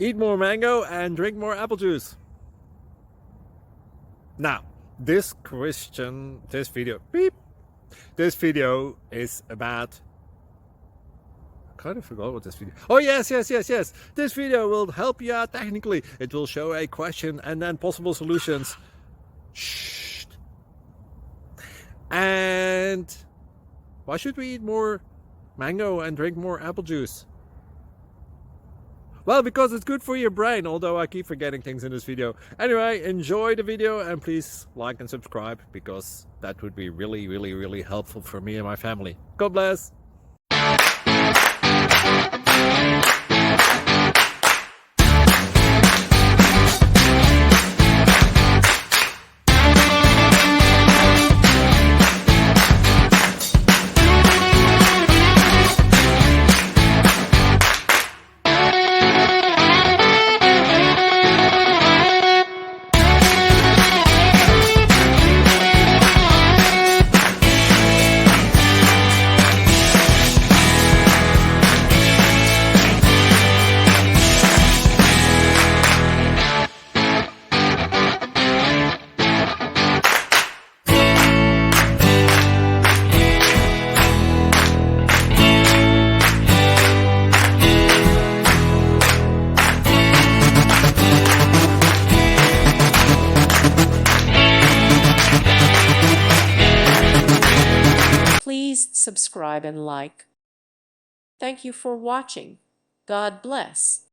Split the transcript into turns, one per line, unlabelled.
Eat more mango and drink more apple juice. Now, this video is about, I kind of forgot what this video. Oh, yes. This video will help you out technically. It will show a question and then possible solutions. Shh. And why should we eat more mango and drink more apple juice? Well, because it's good for your brain, although I keep forgetting things in this video. Anyway, enjoy the video and please like and subscribe, because that would be really helpful for me and my family. God bless!
Please subscribe and like. Thank you for watching. God bless.